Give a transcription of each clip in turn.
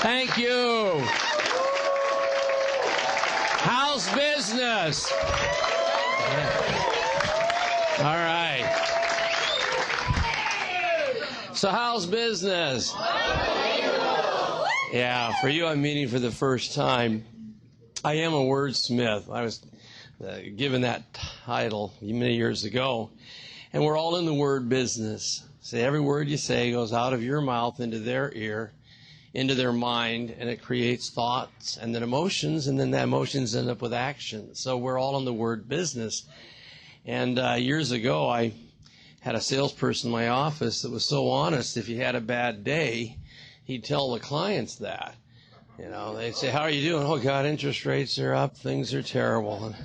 Thank you. How's business? All right. So how's business? Yeah, for you I'm meeting for the first time. I am a wordsmith. I was given that title many years ago. And we're all in the word business. See, every word you say goes out of your mouth into their ear, into their mind, and it creates thoughts and then emotions, and then the emotions end up with action. So we're all in the word business. And years ago, I had a salesperson in my office that was so honest, if he had a bad day, he'd tell the clients that. You know, they'd say, how are you doing? Oh, God, interest rates are up. Things are terrible. And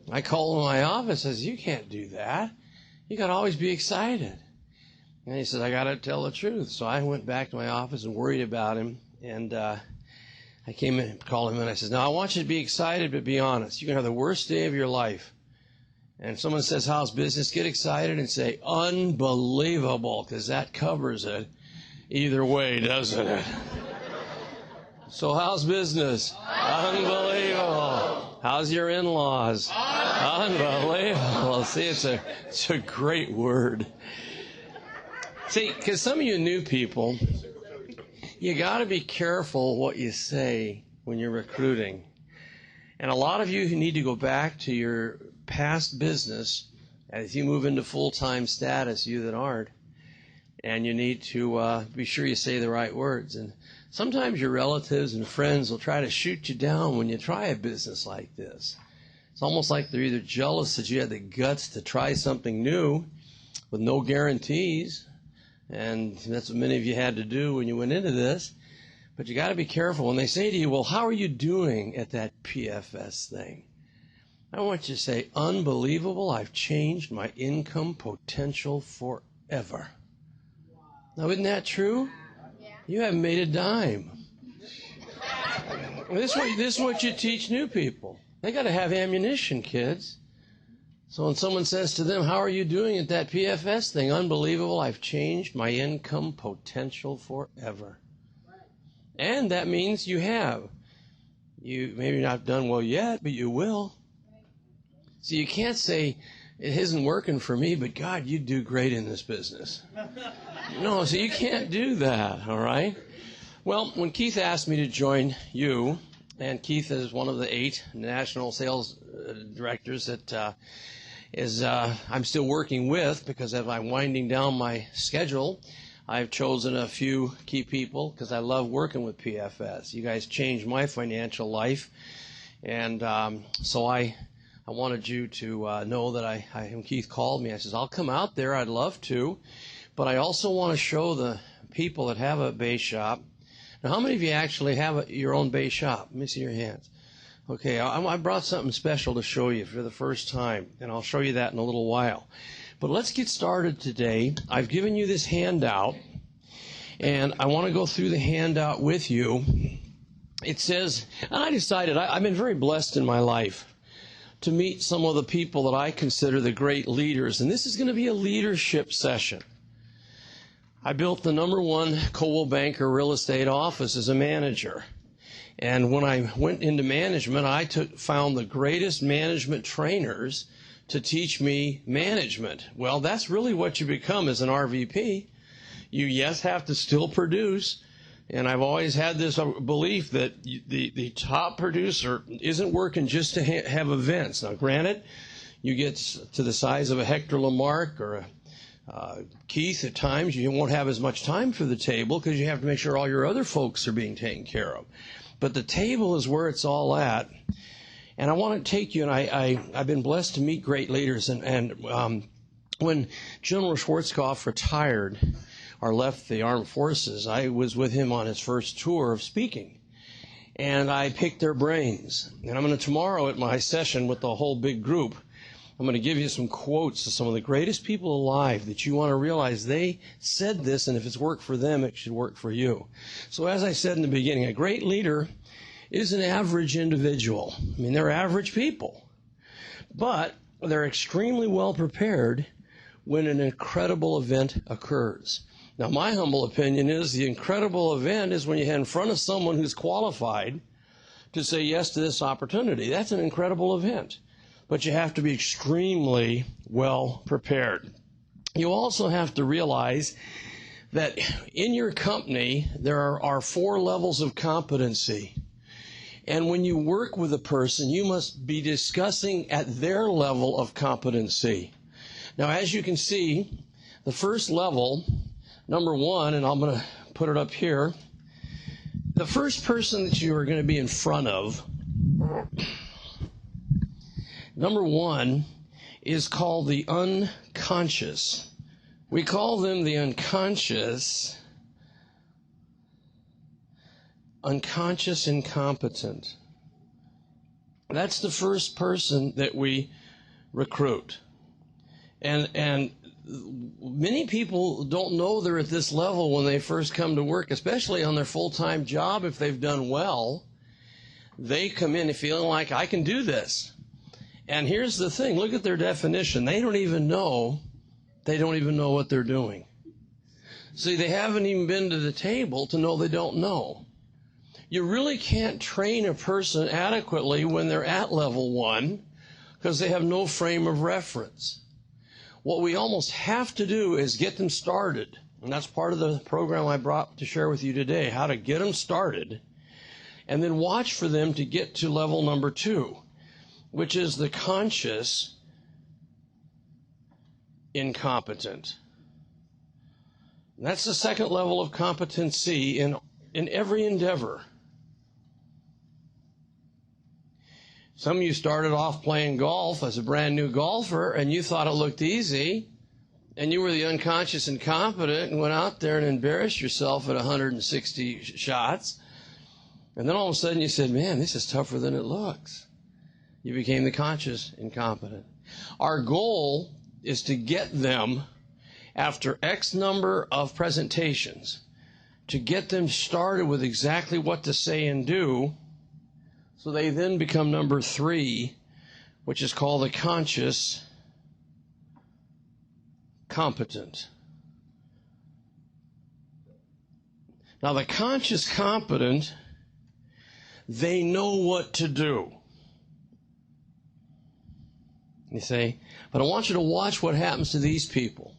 I called him in my office. I said, you can't do that. You got to always be excited. And he said, I got to tell the truth. So I went back to my office and worried about him. And I came in and called him and I said, now I want you to be excited, but be honest. You're going to have the worst day of your life. And if someone says, how's business? Get excited and say, unbelievable, because that covers it either way, doesn't it? So how's business? Unbelievable. How's your in-laws? Unbelievable. See, it's a great word. See, because some of you new people, you got to be careful what you say when you're recruiting. And a lot of you who need to go back to your past business as you move into full-time status, you that aren't, and you need to be sure you say the right words. And sometimes your relatives and friends will try to shoot you down when you try a business like this. It's almost like they're either jealous that you had the guts to try something new with no guarantees, and that's what many of you had to do when you went into this. But you got to be careful when they say to you, well, how are you doing at that PFS thing? I want you to say, unbelievable, I've changed my income potential forever. Now, isn't that true? You haven't made a dime. This is what you teach new people. They got to have ammunition, kids. So when someone says to them, how are you doing at that PFS thing? Unbelievable, I've changed my income potential forever. And that means you have. You maybe not done well yet, but you will. So you can't say, it isn't working for me, but God, you do great in this business. No, so you can't do that, all right? Well, when Keith asked me to join you, and Keith is one of the 8 national sales directors that I'm still working with, because as I'm winding down my schedule, I've chosen a few key people because I love working with PFS. You guys changed my financial life, and so I wanted you to know that when Keith called me, I says, I'll come out there, I'd love to, but I also want to show the people that have a base shop. Now, how many of you actually have your own base shop? Let me see your hands. Okay, I brought something special to show you for the first time, and I'll show you that in a little while. But let's get started today. I've given you this handout, and I want to go through the handout with you. It says, and I decided, I've been very blessed in my life to meet some of the people that I consider the great leaders, and this is going to be a leadership session. I built the #1 Coldwell Banker real estate office as a manager. And when I went into management, I found the greatest management trainers to teach me management. Well, that's really what you become as an RVP. You, yes, have to still produce. And I've always had this belief that the top producer isn't working just to have events. Now, granted, you get to the size of a Hector Lamarck or a Keith, at times you won't have as much time for the table because you have to make sure all your other folks are being taken care of. But the table is where it's all at. And I want to take you, and I've been blessed to meet great leaders. And when General Schwarzkopf retired or left the armed forces, I was with him on his first tour of speaking. And I picked their brains. And I'm going to tomorrow at my session with the whole big group, I'm going to give you some quotes of some of the greatest people alive that you want to realize they said this, and if it's worked for them, it should work for you. So as I said in the beginning, a great leader is an average individual. I mean, they're average people. But they're extremely well prepared when an incredible event occurs. Now, my humble opinion is the incredible event is when you get in front of someone who's qualified to say yes to this opportunity. That's an incredible event. But you have to be extremely well prepared. You also have to realize that in your company, there are 4 levels of competency. And when you work with a person, you must be discussing at their level of competency. Now, as you can see, the first level, number 1, and I'm going to put it up here, the first person that you are going to be in front of, number 1, is called the unconscious. We call them the unconscious incompetent. That's the first person that we recruit. And many people don't know they're at this level when they first come to work, especially on their full-time job. If they've done well, they come in feeling like, I can do this. And here's the thing, look at their definition. They don't even know what they're doing. See, they haven't even been to the table to know they don't know. You really can't train a person adequately when they're at level 1 because they have no frame of reference. What we almost have to do is get them started. And that's part of the program I brought to share with you today, how to get them started, and then watch for them to get to level number 2, which is the conscious incompetent. And that's the second level of competency in every endeavor. Some of you started off playing golf as a brand new golfer, and you thought it looked easy, and you were the unconscious incompetent and went out there and embarrassed yourself at 160 shots. And then all of a sudden you said, man, this is tougher than it looks. You became the conscious incompetent. Our goal is to get them, after X number of presentations, to get them started with exactly what to say and do, so they then become number 3, which is called the conscious competent. Now, the conscious competent, they know what to do. You say, but I want you to watch what happens to these people.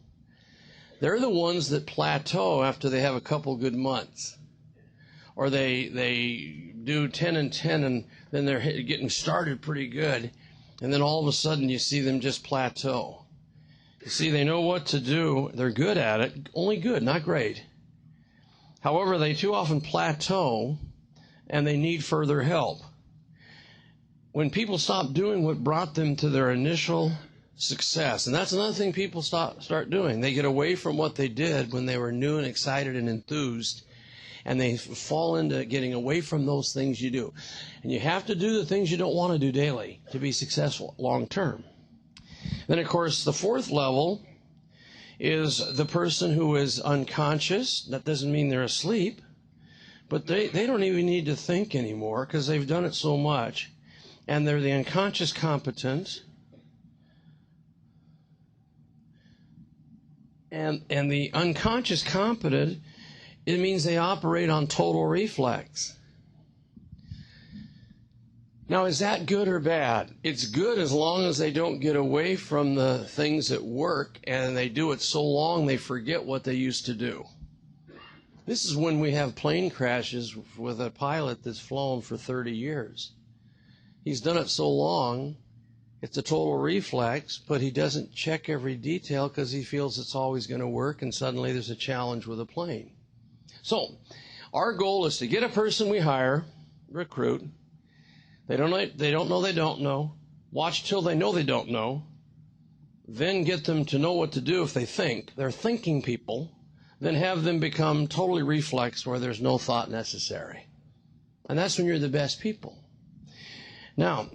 They're the ones that plateau after they have a couple good months. Or they do 10 and 10 and then they're getting started pretty good. And then all of a sudden you see them just plateau. You see, they know what to do. They're good at it. Only good, not great. However, they too often plateau and they need further help. When people stop doing what brought them to their initial success, and that's another thing people start doing. They get away from what they did when they were new and excited and enthused, and they fall into getting away from those things you do. And you have to do the things you don't want to do daily to be successful long term. Then, of course, the 4th level is the person who is unconscious. That doesn't mean they're asleep, but they don't even need to think anymore because they've done it so much. And they're the unconscious competent. And the unconscious competent, it means they operate on total reflex. Now, is that good or bad? It's good as long as they don't get away from the things that work and they do it so long they forget what they used to do. This is when we have plane crashes with a pilot that's flown for 30 years. He's done it so long, it's a total reflex, but he doesn't check every detail because he feels it's always going to work, and suddenly there's a challenge with a plane. So, our goal is to get a person we hire, recruit. They don't know. Watch till they know they don't know. Then get them to know what to do if they think. They're thinking people. Then have them become totally reflex where there's no thought necessary. And that's when you're the best people. Now,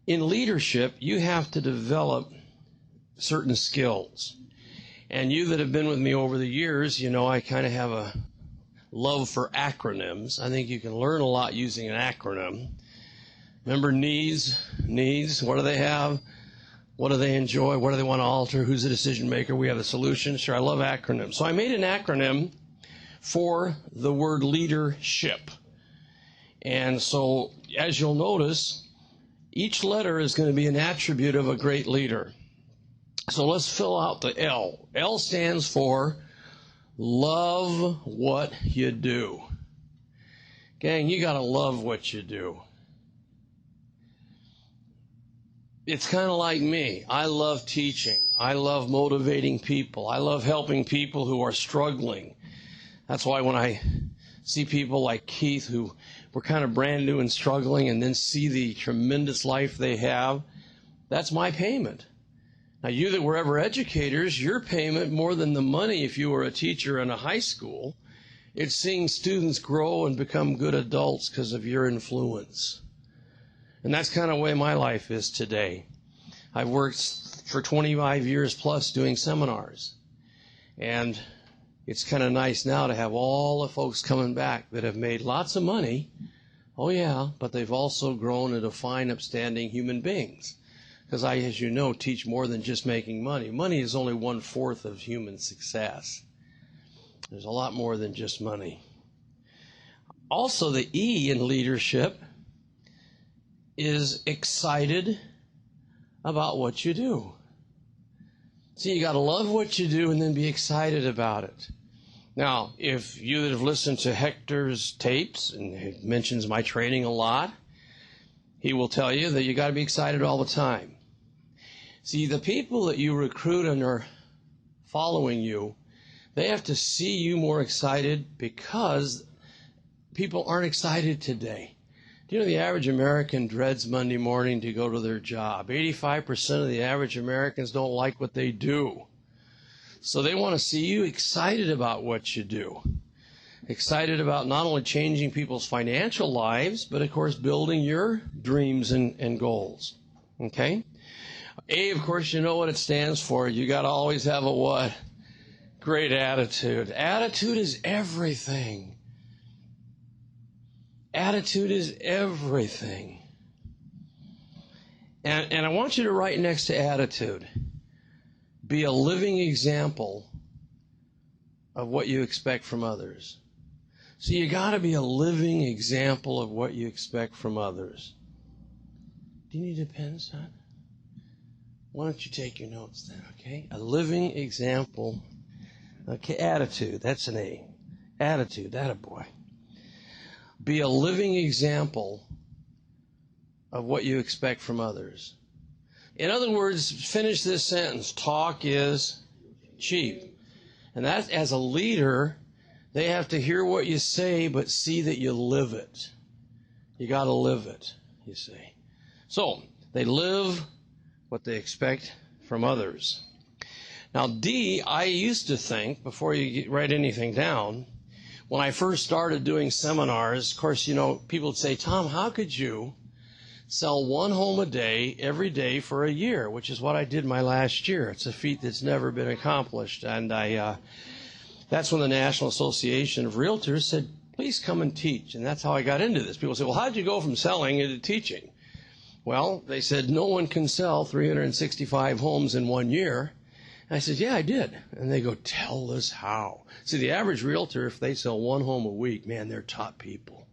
in leadership, you have to develop certain skills. And you that have been with me over the years, you know I kind of have a love for acronyms. I think you can learn a lot using an acronym. Remember NEEDS? NEEDS, what do they have? What do they enjoy? What do they want to alter? Who's the decision maker? We have the solution. Sure, I love acronyms. So I made an acronym for the word leadership. And so, as you'll notice, each letter is going to be an attribute of a great leader. So let's fill out the L. L stands for love what you do. Gang, you got to love what you do. It's kind of like me. I love teaching. I love motivating people. I love helping people who are struggling. That's why when I see people like Keith who were kind of brand new and struggling and then see the tremendous life they have, that's my payment. Now, you that were ever educators, your payment, more than the money if you were a teacher in a high school, it's seeing students grow and become good adults because of your influence. And that's kind of the way my life is today. I've worked for 25 years plus doing seminars. And it's kind of nice now to have all the folks coming back that have made lots of money. Oh, yeah, but they've also grown into fine, upstanding human beings. Because I, as you know, teach more than just making money. Money is only 1/4 of human success. There's a lot more than just money. Also, the E in leadership is excited about what you do. See, you got to love what you do and then be excited about it. Now, if you that have listened to Hector's tapes, and he mentions my training a lot, he will tell you that you got to be excited all the time. See, the people that you recruit and are following you, they have to see you more excited because people aren't excited today. Do you know the average American dreads Monday morning to go to their job? 85% of the average Americans don't like what they do. So they want to see you excited about what you do. Excited about not only changing people's financial lives, but of course building your dreams and goals. Okay? A, of course, you know what it stands for. You got to always have a what? Great attitude. Attitude is everything. Attitude is everything. And I want you to write next to attitude, be a living example of what you expect from others. So you got to be a living example of what you expect from others. Do you need a pen, son? Why don't you take your notes then, okay? A living example. Okay, attitude, that's an A. Attitude, attaboy. Be a living example of what you expect from others. In other words, finish this sentence. Talk is cheap. And that, as a leader, they have to hear what you say, but see that you live it. You got to live it, you see. So, they live what they expect from others. Now, D, I used to think, before you write anything down, when I first started doing seminars, of course, you know, people would say, Tom, how could you sell one home a day every day for a year, which is what I did my last year. It's a feat that's never been accomplished. And that's when the National Association of Realtors said, please come and teach. And that's how I got into this. People say, well, how did you go from selling into teaching? Well, they said, no one can sell 365 homes in 1 year. And I said, yeah, I did. And they go, tell us how. See, the average realtor, if they sell one home a week, man, they're top people.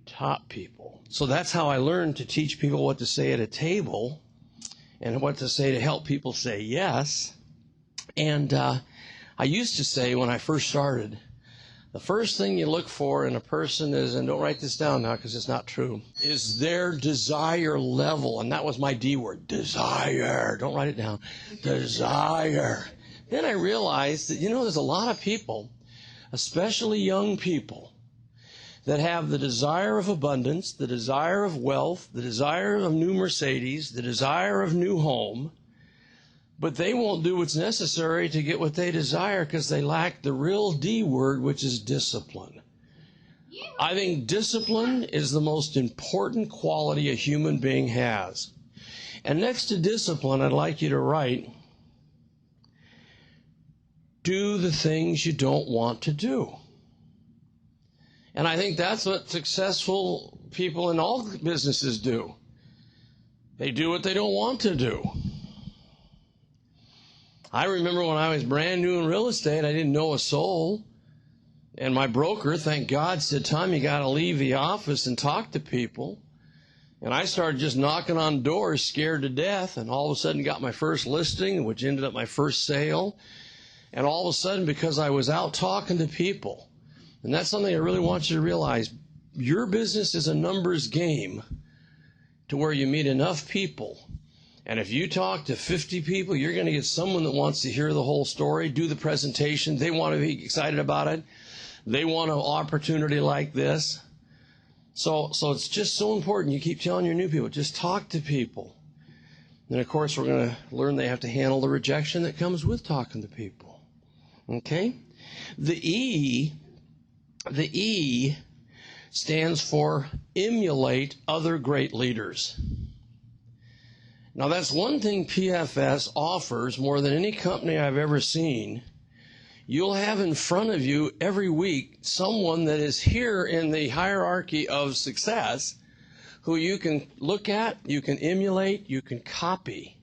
Top people. So that's how I learned to teach people what to say at a table and what to say to help people say yes. And I used to say when I first started, the first thing you look for in a person is, and don't write this down now because it's not true, is their desire level. And that was my D word, desire. Don't write it down. Desire. Then I realized that, you know, there's a lot of people, especially young people, that have the desire of abundance, the desire of wealth, the desire of new Mercedes, the desire of new home, but they won't do what's necessary to get what they desire because they lack the real D word, which is discipline. I think discipline is the most important quality a human being has. And next to discipline, I'd like you to write, do the things you don't want to do. And I think that's what successful people in all businesses do. They do what they don't want to do. I remember when I was brand new in real estate, I didn't know a soul. And my broker, thank God, said, Tom, you got to leave the office and talk to people. And I started just knocking on doors, scared to death, and all of a sudden got my first listing, which ended up my first sale. And all of a sudden, because I was out talking to people, and that's something I really want you to realize, your business is a numbers game to where you meet enough people. And if you talk to 50 people, you're going to get someone that wants to hear the whole story, do the presentation. They want to be excited about it. They want an opportunity like this. So it's just so important. You keep telling your new people, just talk to people. And of course, we're going to learn they have to handle the rejection that comes with talking to people. Okay? The E stands for emulate other great leaders. Now, that's one thing PFS offers more than any company I've ever seen. You'll have in front of you every week someone that is here in the hierarchy of success who you can look at, you can emulate, you can copy.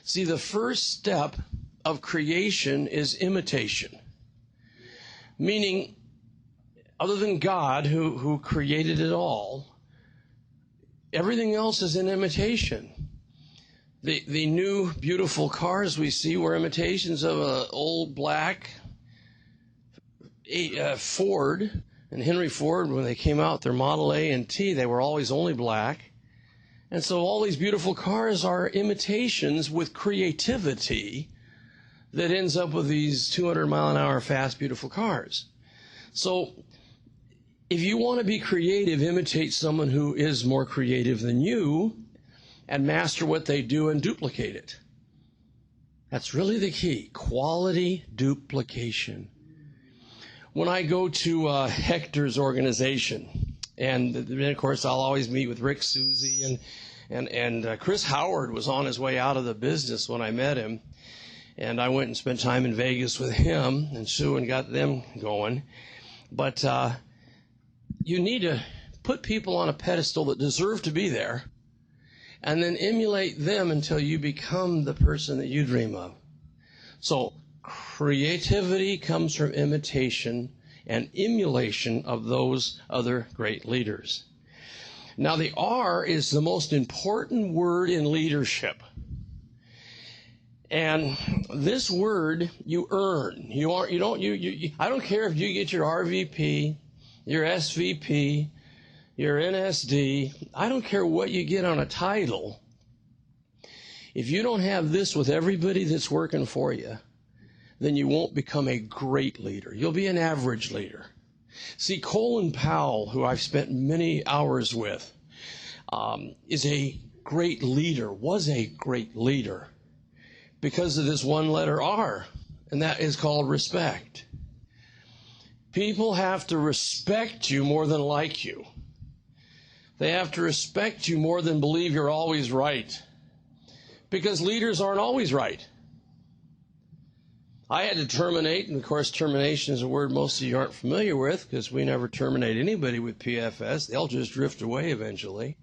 See, the first step of creation is imitation. Meaning, other than God who created it all, everything else is in imitation. The new beautiful cars we see were imitations of an old black Ford. And Henry Ford, when they came out, their Model A and T, they were always only black. And so all these beautiful cars are imitations with creativity that ends up with these 200-mile-an-hour fast, beautiful cars. So if you want to be creative, imitate someone who is more creative than you and master what they do and duplicate it. That's really the key, quality duplication. When I go to Hector's organization, and of course I'll always meet with Rick, Susie, and Chris Howard was on his way out of the business when I met him, and I went and spent time in Vegas with him and Sue and got them going. But you need to put people on a pedestal that deserve to be there, and then emulate them until you become the person that you dream of. So creativity comes from imitation and emulation of those other great leaders. Now, the R is the most important word in leadership. And this word you earn. I don't care if you get your RVP, your SVP, your NSD. I don't care what you get on a title. If you don't have this with everybody that's working for you, then you won't become a great leader. You'll be an average leader. See, Colin Powell, who I've spent many hours with, is a great leader, was a great leader, because of this one letter R, and that is called respect. People have to respect you more than like you. They have to respect you more than believe you're always right, because leaders aren't always right. I had to terminate, and of course termination is a word most of you aren't familiar with, because we never terminate anybody with PFS. They'll just drift away eventually.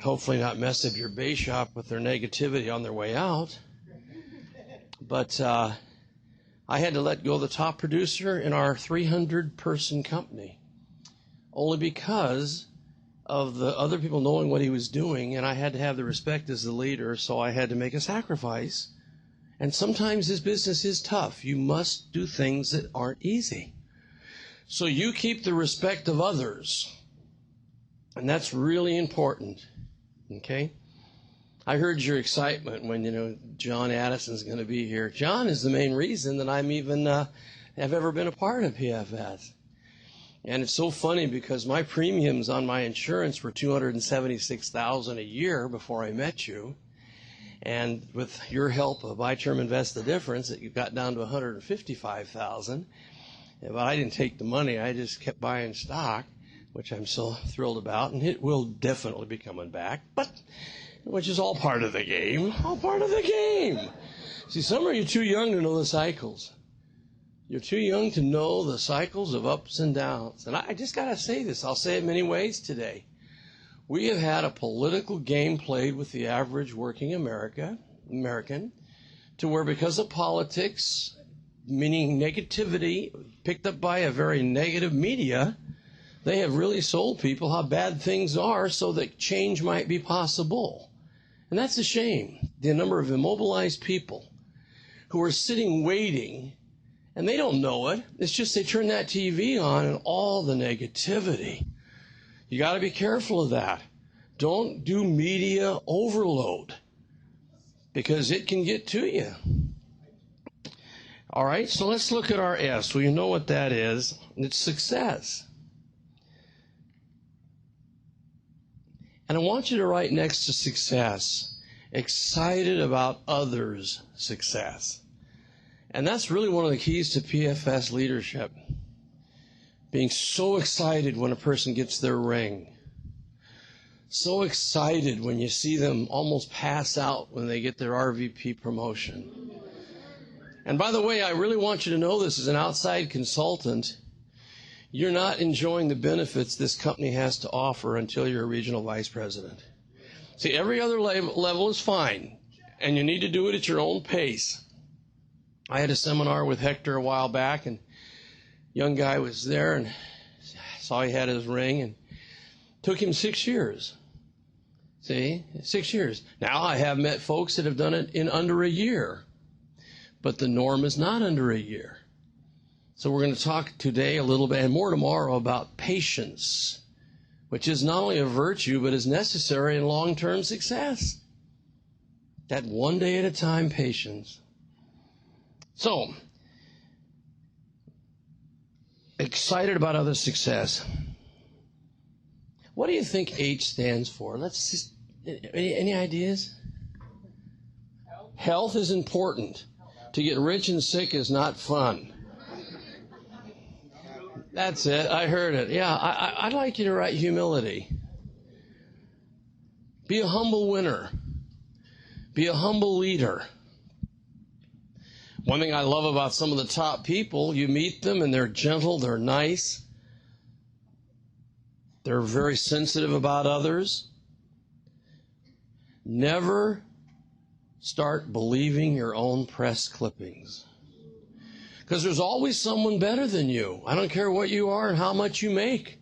Hopefully not mess up your base shop with their negativity on their way out. But I had to let go of the top producer in our 300-person company, only because of the other people knowing what he was doing, and I had to have the respect as the leader, so I had to make a sacrifice. And sometimes this business is tough. You must do things that aren't easy. So you keep the respect of others, and that's really important. Okay? I heard your excitement when, John Addison's going to be here. John is the main reason that I'm even have ever been a part of PFS. And it's so funny because my premiums on my insurance were $276,000 a year before I met you. And with your help of Buy Term Invest the Difference, it got down to $155,000. But I didn't take the money. I just kept buying stock, which I'm so thrilled about. And it will definitely be coming back, which is all part of the game. All part of the game. See, some of you are too young to know the cycles. You're too young to know the cycles of ups and downs. And I just got to say this. I'll say it many ways today. We have had a political game played with the average working American to where, because of politics, meaning negativity picked up by a very negative media, they have really sold people how bad things are so that change might be possible. And that's a shame. The number of immobilized people who are sitting waiting, and they don't know it. It's just they turn that TV on and all the negativity. You got to be careful of that. Don't do media overload because it can get to you. All right, so let's look at our S. Well, you know what that is. It's success. And I want you to write next to success, excited about others' success. And that's really one of the keys to PFS leadership. Being so excited when a person gets their ring. So excited when you see them almost pass out when they get their RVP promotion. And by the way, I really want you to know this as an outside consultant. You're not enjoying the benefits this company has to offer until you're a regional vice president. See, every other level is fine, and you need to do it at your own pace. I had a seminar with Hector a while back, and a young guy was there, and saw he had his ring, and took him 6 years. See, 6 years. Now I have met folks that have done it in under a year, but the norm is not under a year. So we're going to talk today a little bit, and more tomorrow, about patience, which is not only a virtue, but is necessary in long-term success. That one day at a time patience. So, excited about other success. What do you think H stands for? Let's just, any ideas? Health is important. To get rich and sick is not fun. That's it. I heard it. Yeah, I'd like you to write humility. Be a humble winner. Be a humble leader. One thing I love about some of the top people, you meet them and they're gentle, they're nice. They're very sensitive about others. Never start believing your own press clippings. Because there's always someone better than you. I don't care what you are and how much you make.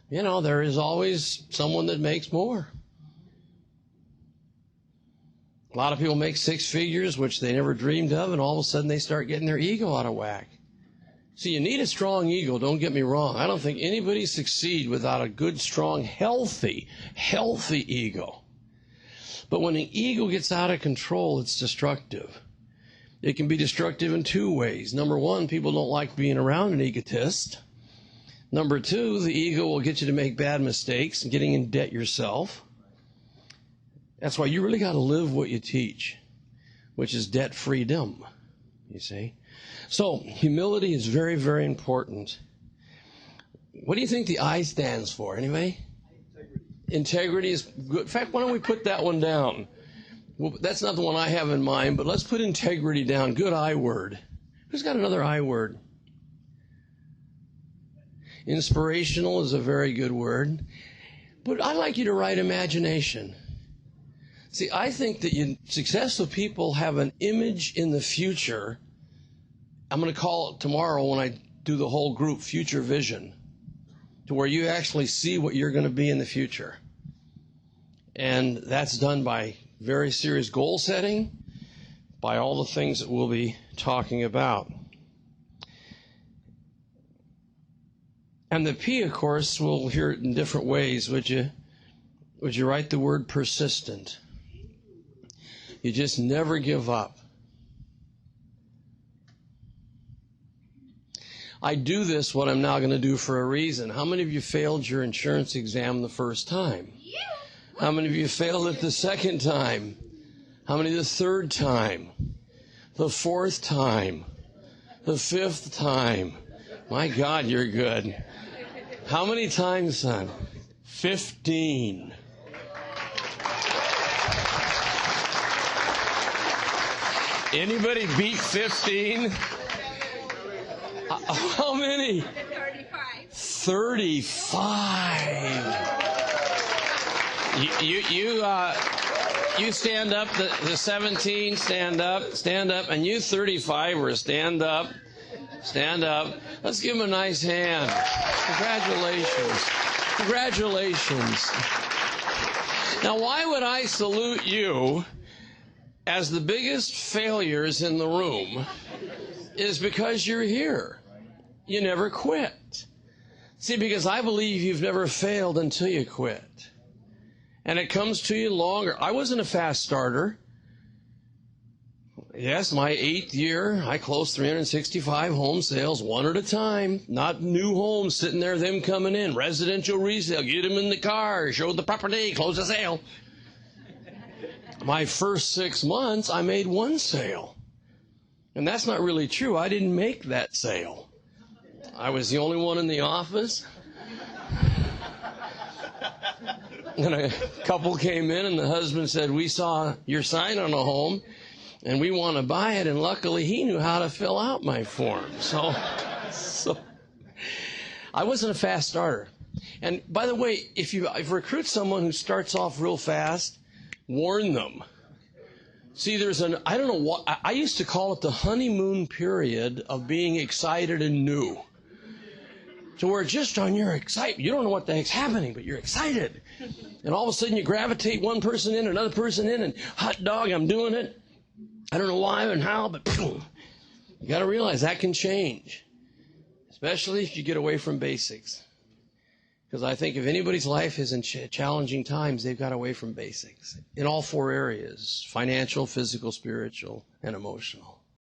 You know, there is always someone that makes more. A lot of people make six figures, which they never dreamed of, and all of a sudden they start getting their ego out of whack. See, you need a strong ego, don't get me wrong. I don't think anybody succeeds without a good, strong, healthy ego. But when an ego gets out of control, it's destructive. It can be destructive in two ways. Number one, people don't like being around an egotist. Number two, the ego will get you to make bad mistakes and getting in debt yourself. That's why you really got to live what you teach, which is debt freedom, you see. So humility is very, very important. What do you think the I stands for? Anybody? Integrity is good. In fact, why don't we put that one down? Well, that's not the one I have in mind, but let's put integrity down. Good I word. Who's got another I word? Inspirational is a very good word. But I'd like you to write imagination. See, I think that successful people have an image in the future. I'm going to call it tomorrow when I do the whole group future vision, to where you actually see what you're going to be in the future. And that's done by very serious goal setting, by all the things that we'll be talking about. And the P, of course, we'll hear it in different ways. Would you write the word persistent? You just never give up. I do this, what I'm now going to do, for a reason. How many of you failed your insurance exam the first time? How many of you failed it the second time? How many the third time? The fourth time? The fifth time? My God, you're good. How many times, son? 15. Anybody beat 15? How many? 35. 35. You stand up, the 17, stand up, and you 35 stand up. Let's give them a nice hand. Congratulations. Now, why would I salute you as the biggest failures in the room? Is because you're here. You never quit. See, because I believe you've never failed until you quit. And it comes to you longer. I wasn't a fast starter. Yes, my 8th year, I closed 365 home sales, one at a time. Not new homes sitting there, them coming in. Residential resale, get them in the car, show the property, close the sale. My first 6 months, I made 1 sale. And that's not really true. I didn't make that sale. I was the only one in the office. And a couple came in, and the husband said, "We saw your sign on a home, and we want to buy it." And luckily, he knew how to fill out my form. So I wasn't a fast starter. And by the way, if you recruit someone who starts off real fast, warn them. See, I don't know what, I used to call it the honeymoon period of being excited and new. So we're just on your excitement. You don't know what the heck's happening, but you're excited. And all of a sudden you gravitate one person in, another person in, and hot dog, I'm doing it. I don't know why and how, but boom. You got to realize that can change, especially if you get away from basics. Because I think if anybody's life is in challenging times, they've got away from basics in all 4 areas: financial, physical, spiritual, and emotional.